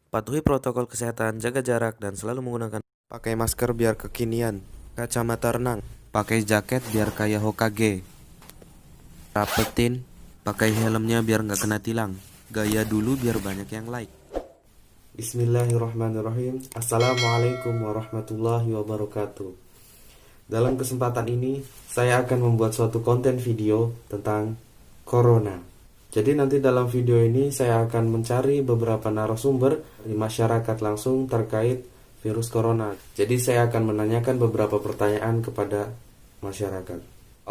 Patuhi protokol kesehatan, jaga jarak, dan selalu menggunakan pakai masker biar kekinian, kacamata renang, pakai jaket biar kayak Hokage, rapetin, pakai helmnya biar nggak kena tilang, gaya dulu biar banyak yang like. Bismillahirrahmanirrahim. Assalamualaikum warahmatullahi wabarakatuh. Dalam kesempatan ini, saya akan membuat suatu konten video tentang Corona. Jadi nanti dalam video ini saya akan mencari beberapa narasumber dari masyarakat langsung terkait virus Corona. Jadi saya akan menanyakan beberapa pertanyaan kepada masyarakat.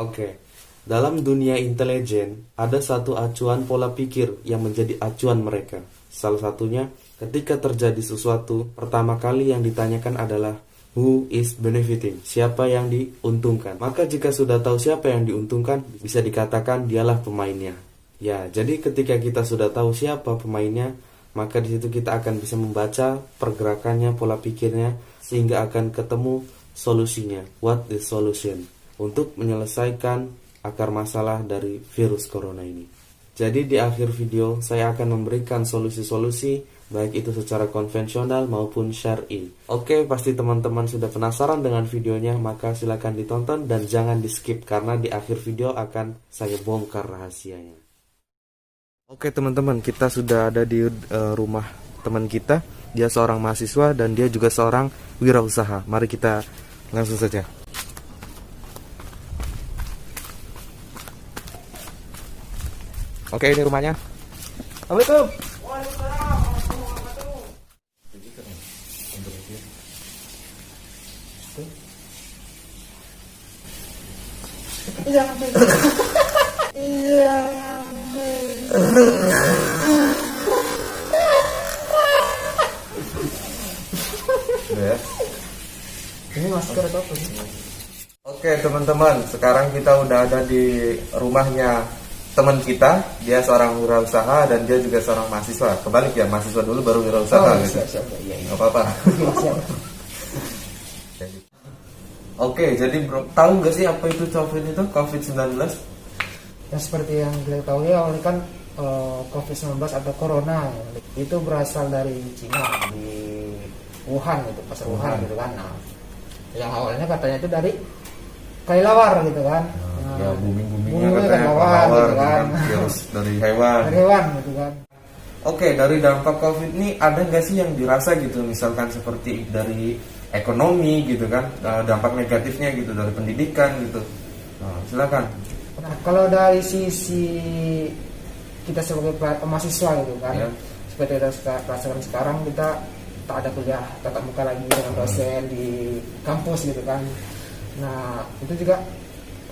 Oke, dalam dunia intelijen ada satu acuan pola pikir yang menjadi acuan mereka. Salah satunya, ketika terjadi sesuatu, pertama kali yang ditanyakan adalah who is benefiting, siapa yang diuntungkan. Maka jika sudah tahu siapa yang diuntungkan, bisa dikatakan dialah pemainnya. Ya, jadi ketika kita sudah tahu siapa pemainnya, maka di situ kita akan bisa membaca pergerakannya, pola pikirnya, sehingga akan ketemu solusinya. What is solution? Untuk menyelesaikan akar masalah dari virus corona ini. Jadi di akhir video saya akan memberikan solusi-solusi, baik itu secara konvensional maupun syar'i. Oke, pasti teman-teman sudah penasaran dengan videonya, maka silakan ditonton dan jangan di skip karena di akhir video akan saya bongkar rahasianya. Oke teman-teman, kita sudah ada di rumah teman kita. Dia seorang mahasiswa dan dia juga seorang wirausaha. Mari kita langsung saja. Oke, ini rumahnya. Assalamualaikum. Ini masker atau apa sih? Oke teman-teman, sekarang kita udah ada di rumahnya teman kita. Dia seorang wirausaha dan dia juga seorang mahasiswa. Kebalik ya, mahasiswa dulu baru wirausaha gitu. Siap, iya. Gak apa-apa. Siap. Oke, jadi bro, tahu nggak sih apa itu COVID-19? Yang seperti yang kita tahu ya, ini kan COVID-19 atau Corona itu berasal dari Cina, di Wuhan gitu, pasar Wuhan gitu kan. Nah, yang awalnya katanya itu dari kelelawar gitu kan. Ya booming-boomingnya booming kan katanya kelelawar gitu kan. Virus dari hewan. Dari hewan gitu kan. Oke, dari dampak COVID ini ada nggak sih yang dirasa gitu, misalkan seperti dari ekonomi gitu kan, dampak negatifnya gitu dari pendidikan gitu. Nah, silakan. Nah, kalau dari sisi kita sebagai mahasiswa gitu kan, Ya. seperti kita rasakan sekarang kita tak ada kuliah tatap muka lagi dengan dosen di kampus gitu kan. Nah, itu juga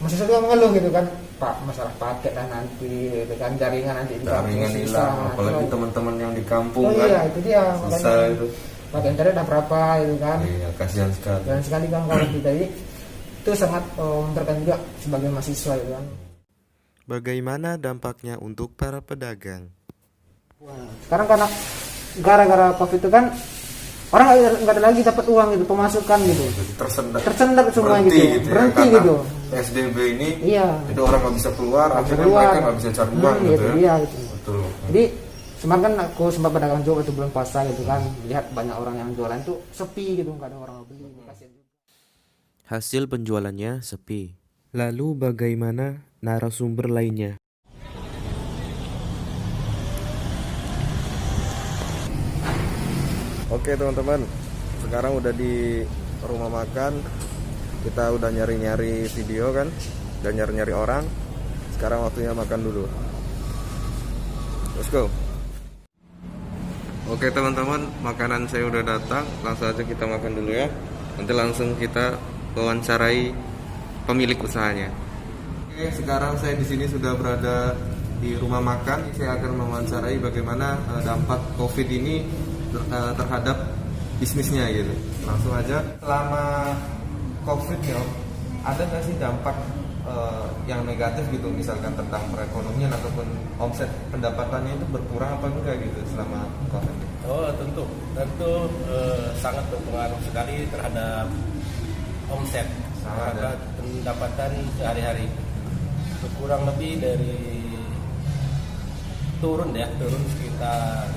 mahasiswa juga mengeluh gitu kan, Pak, masalah paket lah nanti gitu kan, jaringan nanti di Jaringan kampus hilang, susah. apalagi teman-teman yang di kampung Oh kan. iya, itu dia Susah makanya itu. pakai internet udah berapa gitu kan. Iya, kasihan sekali. Dan sekali kan kalau kita ini itu sangat menentukan juga sebagai mahasiswa gitu kan. Bagaimana dampaknya untuk para pedagang? Sekarang karena gara-gara COVID itu kan orang nggak ada lagi dapat uang gitu, pemasukan gitu, tersendat semua berhenti gitu, ya, berhenti karena gitu. PSBB ini, Iya. jadi orang nggak bisa keluar, Nggak bisa akhirnya keluar. mereka nggak bisa cari uang gitu Itu ya. dia gitu. Betul. Jadi semakin kan aku sempat pedagang juga waktu bulan puasa gitu kan, lihat banyak orang yang jualan tuh sepi gitu, nggak ada orang yang beli. Kasian juga. Hasil penjualannya sepi. Lalu bagaimana narasumber lainnya? Oke teman-teman, sekarang udah di rumah makan. Kita udah nyari-nyari video kan, dan nyari-nyari orang. Sekarang waktunya makan dulu. Let's go. Oke teman-teman, makanan saya udah datang. Langsung aja kita makan dulu ya. Nanti langsung kita wawancarai pemilik usahanya. Oke, sekarang saya di sini sudah berada di rumah makan. Saya akan mewawancarai bagaimana dampak COVID ini terhadap bisnisnya gitu. Langsung aja. Selama COVID ya, ada nggak sih dampak yang negatif gitu, misalkan tentang perekonomian ataupun omset pendapatannya itu berkurang apa enggak gitu selama COVID? Oh tentu sangat berpengaruh sekali terhadap omset, terhadap pendapatan sehari-hari. Kurang lebih dari turun sekitar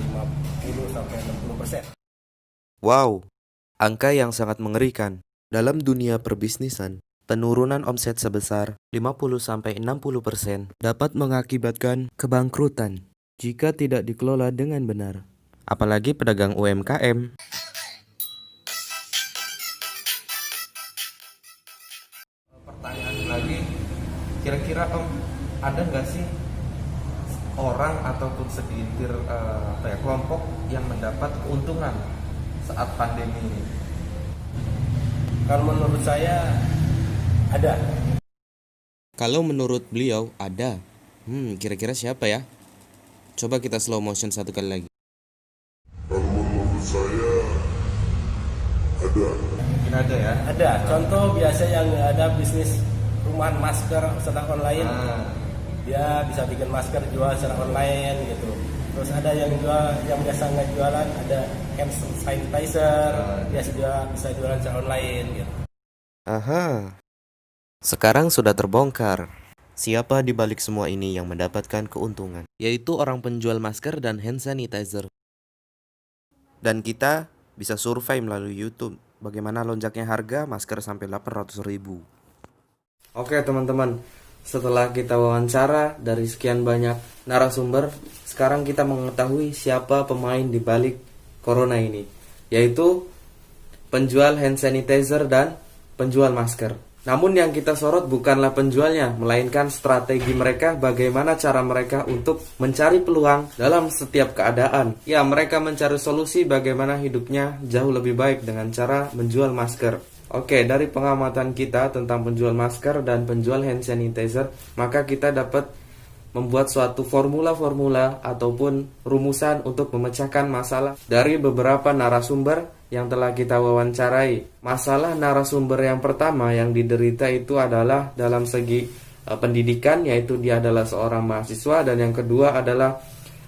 50 sampai 60%. Wow, angka yang sangat mengerikan. Dalam dunia perbisnisan, penurunan omset sebesar 50-60% dapat mengakibatkan kebangkrutan jika tidak dikelola dengan benar. Apalagi pedagang UMKM. Pertanyaan lagi, kira-kira Om, ada nggak sih orang ataupun segelintir kelompok yang mendapat keuntungan saat pandemi ini? Kalau menurut saya ada. Kalau menurut beliau ada. Kira-kira siapa ya? Coba kita slow motion satu kali lagi. Kalau menurut saya ada. Mungkin ada ya. Ada. Contoh biasa yang ada bisnis rumahan masker secara online. Dia bisa bikin masker jual secara online gitu. Terus ada yang jual, yang biasa nggak jualan, ada hand sanitizer, dia bisa jualan secara online gitu. Aha. Sekarang sudah terbongkar. Siapa di balik semua ini yang mendapatkan keuntungan? Yaitu orang penjual masker dan hand sanitizer. Dan kita bisa survei melalui YouTube bagaimana lonjaknya harga masker sampai 800.000. Oke teman-teman, setelah kita wawancara dari sekian banyak narasumber, sekarang kita mengetahui siapa pemain di balik corona ini, yaitu penjual hand sanitizer dan penjual masker. Namun yang kita sorot bukanlah penjualnya, melainkan strategi mereka, bagaimana cara mereka untuk mencari peluang dalam setiap keadaan. Ya, mereka mencari solusi bagaimana hidupnya jauh lebih baik dengan cara menjual masker. Oke, dari pengamatan kita tentang penjual masker dan penjual hand sanitizer, maka kita dapat membuat suatu formula-formula ataupun rumusan untuk memecahkan masalah dari beberapa narasumber yang telah kita wawancarai. Masalah narasumber yang pertama yang diderita itu adalah dalam segi pendidikan, yaitu dia adalah seorang mahasiswa, dan yang kedua adalah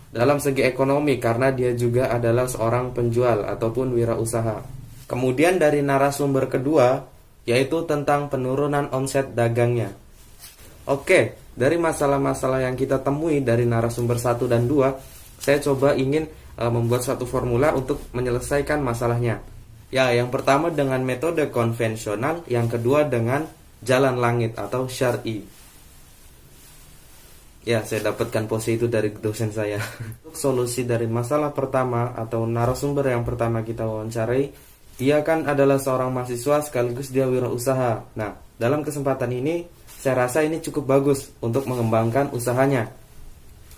dalam segi ekonomi karena dia juga adalah seorang penjual ataupun wirausaha. Kemudian dari narasumber kedua yaitu tentang penurunan omset dagangnya. Oke, dari masalah-masalah yang kita temui dari narasumber 1 dan 2, saya coba ingin membuat satu formula untuk menyelesaikan masalahnya. Ya, yang pertama dengan metode konvensional, yang kedua dengan jalan langit atau syar'i. Ya, saya dapatkan pose itu dari dosen saya. Solusi dari masalah pertama atau narasumber yang pertama kita wawancarai, dia kan adalah seorang mahasiswa sekaligus dia wirausaha. Nah, dalam kesempatan ini saya rasa ini cukup bagus untuk mengembangkan usahanya.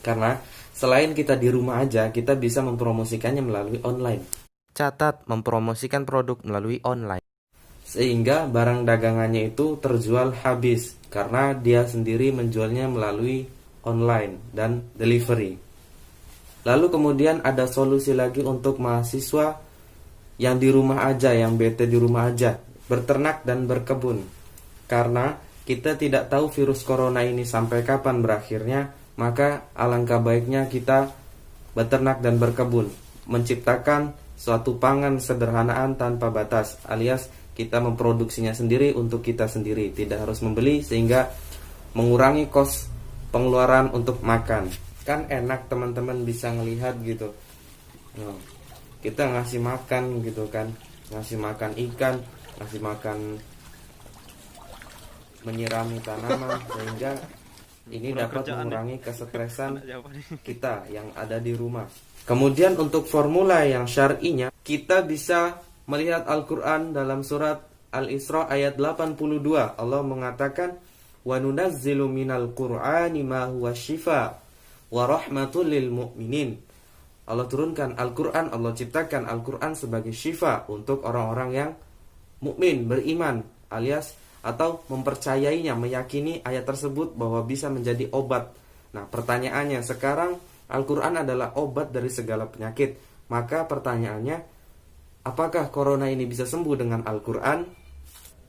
Karena selain kita di rumah aja, kita bisa mempromosikannya melalui online. Catat, mempromosikan produk melalui online. Sehingga barang dagangannya itu terjual habis karena dia sendiri menjualnya melalui online dan delivery. Lalu kemudian ada solusi lagi untuk mahasiswa yang di rumah aja, yang bete di rumah aja, berternak dan berkebun. Karena kita tidak tahu virus corona ini sampai kapan berakhirnya, maka alangkah baiknya kita beternak dan berkebun, menciptakan suatu pangan sederhanaan tanpa batas, alias kita memproduksinya sendiri untuk kita sendiri, tidak harus membeli, sehingga mengurangi kos pengeluaran untuk makan. Kan enak teman-teman bisa ngelihat gitu. Kita ngasih makan gitu kan, ngasih makan ikan, ngasih makan, menyirami tanaman, sehingga ini dapat mengurangi kesetresan kita yang ada di rumah. Kemudian untuk formula yang syar'inya, kita bisa melihat Al-Quran dalam surat Al-Isra ayat 82. Allah mengatakan, وَنُنَزِّلُ مِنَ الْقُرْآنِ مَا هُوَ شِفَاءٌ وَرَحْمَةٌ لِلْمُؤْمِنِينَ. Allah turunkan Al-Quran, Allah ciptakan Al-Quran sebagai syifa untuk orang-orang yang mukmin, beriman, alias atau mempercayainya, meyakini ayat tersebut bahwa bisa menjadi obat. Nah, pertanyaannya sekarang, Al-Quran adalah obat dari segala penyakit. Maka pertanyaannya, apakah corona ini bisa sembuh dengan Al-Quran?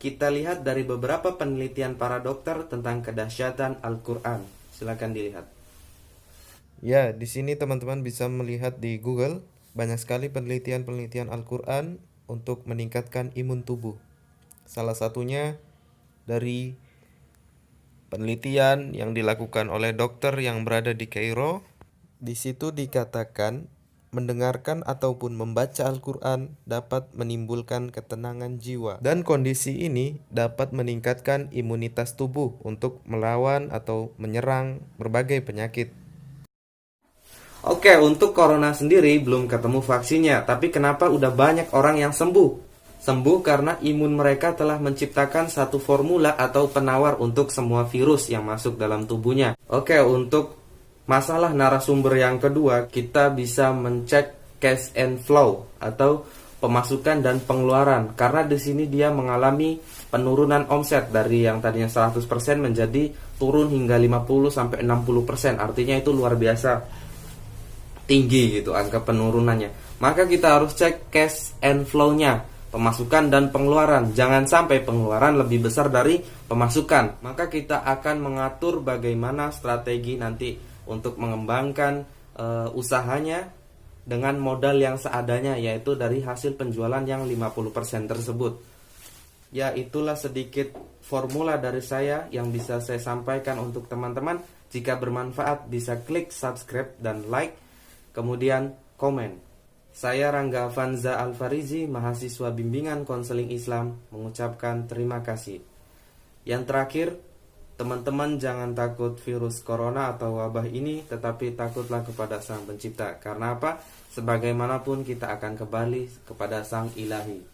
Kita lihat dari beberapa penelitian para dokter tentang kedahsyatan Al-Quran. Silakan dilihat. Ya, di sini teman-teman bisa melihat di Google banyak sekali penelitian-penelitian Al-Quran untuk meningkatkan imun tubuh. Salah satunya dari penelitian yang dilakukan oleh dokter yang berada di Kairo Di situ dikatakan mendengarkan ataupun membaca Al-Quran dapat menimbulkan ketenangan jiwa, dan kondisi ini dapat meningkatkan imunitas tubuh untuk melawan atau menyerang berbagai penyakit. Oke, untuk corona sendiri belum ketemu vaksinnya, tapi kenapa udah banyak orang yang sembuh? Sembuh karena imun mereka telah menciptakan satu formula atau penawar untuk semua virus yang masuk dalam tubuhnya. Oke, untuk masalah narasumber yang kedua, kita bisa mencek cash and flow atau pemasukan dan pengeluaran, karena di sini dia mengalami penurunan omset dari yang tadinya 100% menjadi turun hingga 50 sampai 60%. Artinya itu luar biasa tinggi gitu angka penurunannya. Maka kita harus cek cash and flow-nya, pemasukan dan pengeluaran. Jangan sampai pengeluaran lebih besar dari pemasukan. Maka kita akan mengatur bagaimana strategi nanti untuk mengembangkan usahanya dengan modal yang seadanya, yaitu dari hasil penjualan yang 50% tersebut. Ya, itulah sedikit formula dari saya yang bisa saya sampaikan untuk teman-teman. Jika bermanfaat bisa klik subscribe dan like, kemudian komen. Saya Rangga Avanza Alfarizi, mahasiswa bimbingan konseling Islam, mengucapkan terima kasih. Yang terakhir, teman-teman jangan takut virus corona atau wabah ini, tetapi takutlah kepada Sang Pencipta. Karena apa? Sebagaimanapun kita akan kembali kepada Sang Ilahi.